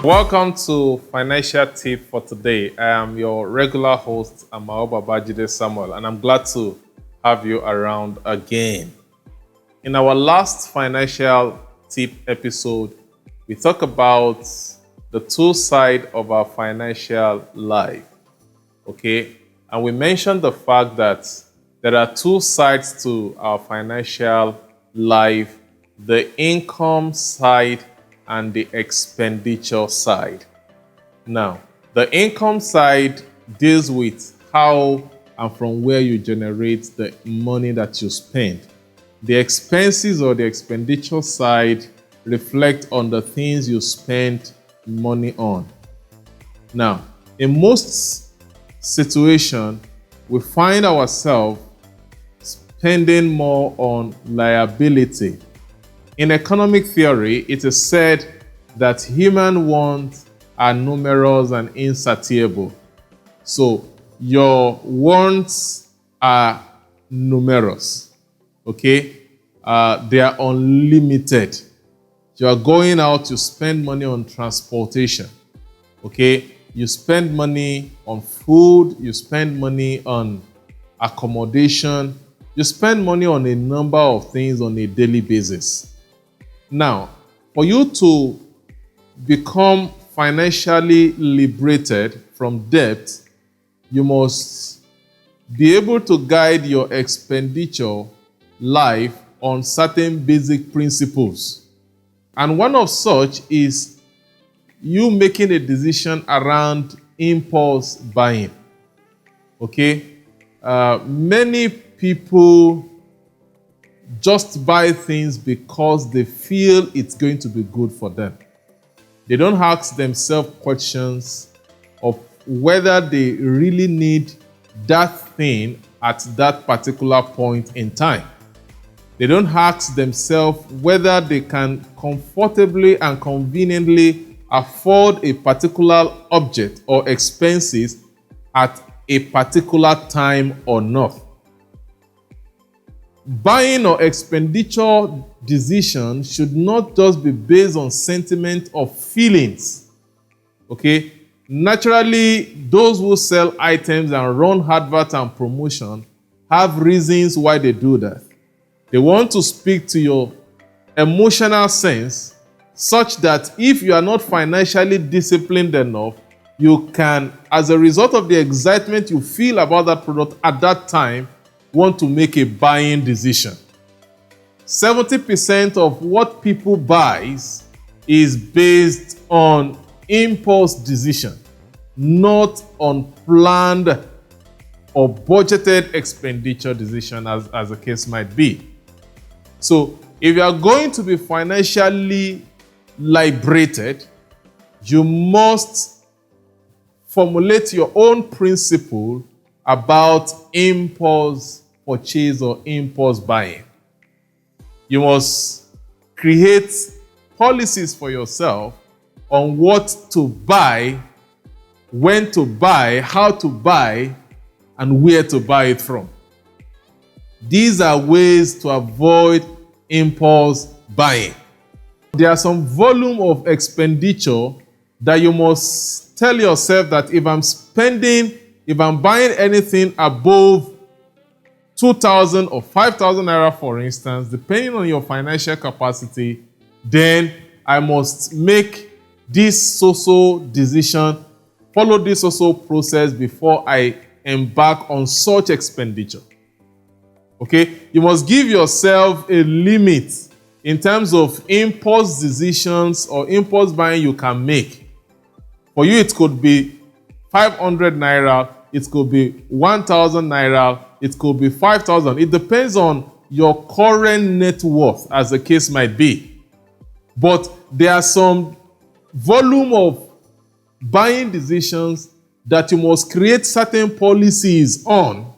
Welcome to Financial Tip for today. I am your regular host, Amao Babajide Samuel, and I'm glad to have you around again. In our last financial tip episode, we talked about the two sides of our financial life. Okay? And we mentioned the fact that there are two sides to our financial life: the income side and the expenditure side. Now, the income side deals with how and from where you generate the money that you spend. The expenses or the expenditure side reflect on the things you spend money on. Now, in most situations, we find ourselves spending more on liability. In economic theory, it is said that human wants are numerous and insatiable. So your wants are numerous, okay? They are unlimited. You are going out, you spend money on transportation, okay? You spend money on food, you spend money on accommodation, you spend money on a number of things on a daily basis. Now, for you to become financially liberated from debt, you must be able to guide your expenditure life on certain basic principles. And one of such is you making a decision around impulse buying. Okay? Many people just buy things because they feel it's going to be good for them. They don't ask themselves questions of whether they really need that thing at that particular point in time. They don't ask themselves whether they can comfortably and conveniently afford a particular object or expenses at a particular time or not. Buying or expenditure decisions should not just be based on sentiment or feelings. Okay? Naturally, those who sell items and run adverts and promotion have reasons why they do that. They want to speak to your emotional sense such that if you are not financially disciplined enough, you can, as a result of the excitement you feel about that product at that time, want to make a buying decision. 70% of what people buys is based on impulse decision, not on planned or budgeted expenditure decision as the case might be. So if you are going to be financially liberated, you must formulate your own principle about impulse purchase or impulse buying. You must create policies for yourself on what to buy, when to buy, how to buy, and where to buy it from. These are ways to avoid impulse buying. There are some volume of expenditure that you must tell yourself that if I'm buying anything above 2,000 or 5,000 naira, for instance, depending on your financial capacity, then I must make this so-so decision, follow this so-so process before I embark on such expenditure. Okay? You must give yourself a limit in terms of impulse decisions or impulse buying you can make. For you, it could be 500 naira, it could be 1,000 naira, it could be 5,000. It depends on your current net worth, as the case might be. But there are some volume of buying decisions that you must create certain policies on.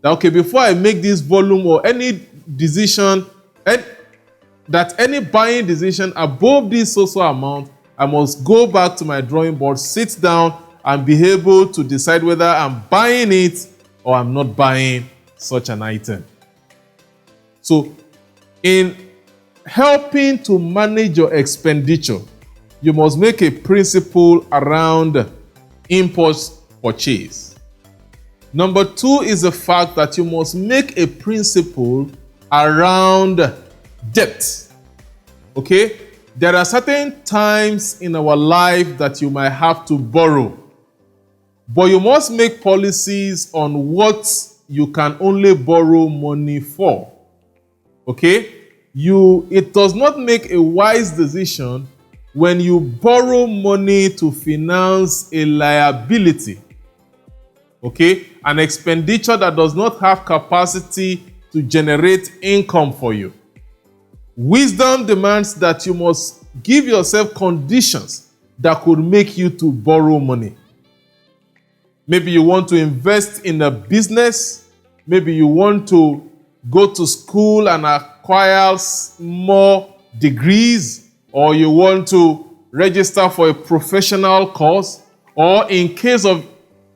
That, okay, before I make this volume or any decision, that any buying decision above this social amount, I must go back to my drawing board, sit down, and be able to decide whether I'm buying it or I'm not buying such an item. So, in helping to manage your expenditure, you must make a principle around impulse purchase. Number 2 is the fact that you must make a principle around debt. Okay? There are certain times in our life that you might have to borrow, but you must make policies on what you can only borrow money for. Okay? It does not make a wise decision when you borrow money to finance a liability. Okay? An expenditure that does not have capacity to generate income for you. Wisdom demands that you must give yourself conditions that could make you to borrow money. Maybe you want to invest in a business. Maybe you want to go to school and acquire more degrees, or you want to register for a professional course, or in case of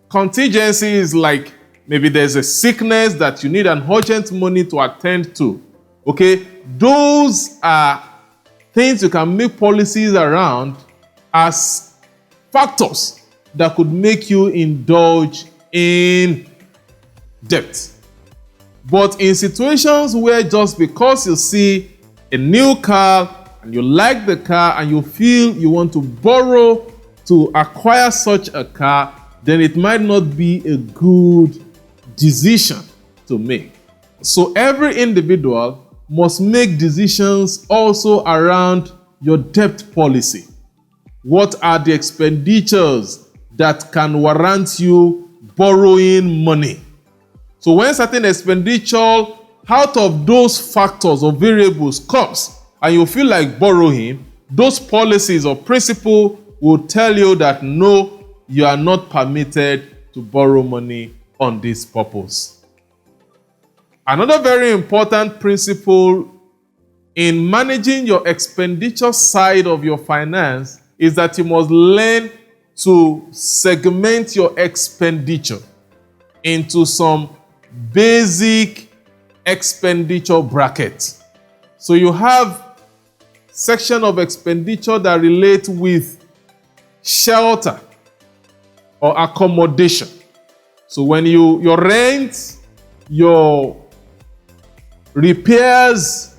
contingencies like maybe there's a sickness that you need an urgent money to attend to. Okay, those are things you can make policies around as factors that could make you indulge in debt. But in situations where just because you see a new car and you like the car and you feel you want to borrow to acquire such a car, then it might not be a good decision to make. So every individual must make decisions also around your debt policy. What are the expenditures that can warrant you borrowing money? So when certain expenditure out of those factors or variables comes and you feel like borrowing, those policies or principle will tell you that no, you are not permitted to borrow money on this purpose. Another very important principle in managing your expenditure side of your finance is that you must learn to segment your expenditure into some basic expenditure brackets. So you have section of expenditure that relate with shelter or accommodation. So when your rent, your repairs,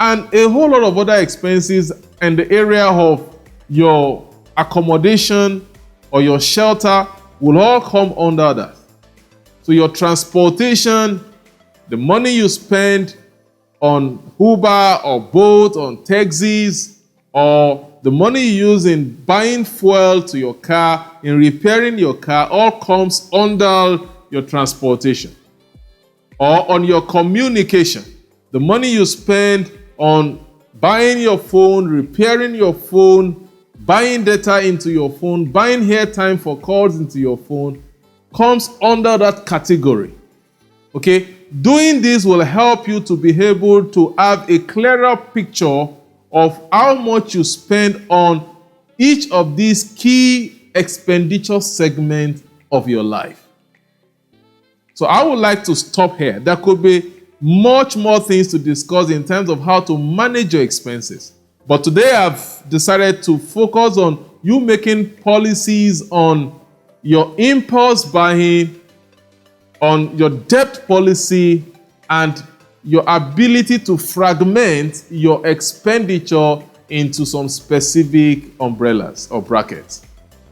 and a whole lot of other expenses in the area of your accommodation or your shelter will all come under that. So your transportation, the money you spend on Uber or Bolt, on taxis, or the money you use in buying fuel to your car, in repairing your car, all comes under your transportation. Or on your communication, the money you spend on buying your phone, repairing your phone, buying data into your phone, buying airtime for calls into your phone, comes under that category. Okay? Doing this will help you to be able to have a clearer picture of how much you spend on each of these key expenditure segments of your life. So I would like to stop here. There could be much more things to discuss in terms of how to manage your expenses. But today I've decided to focus on you making policies on your impulse buying, on your debt policy, and your ability to fragment your expenditure into some specific umbrellas or brackets.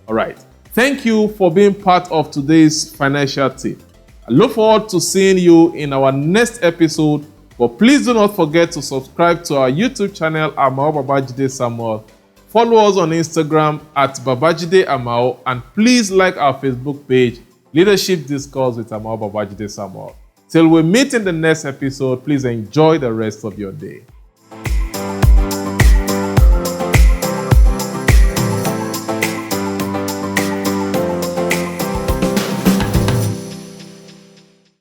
All right. Thank you for being part of today's financial tip. I look forward to seeing you in our next episode, but please do not forget to subscribe to our YouTube channel, Amao Babajide Samuel. Follow us on Instagram at Babajide Amao, and please like our Facebook page, Leadership Discourse with Amao Babajide Samuel. Till we meet in the next episode, please enjoy the rest of your day.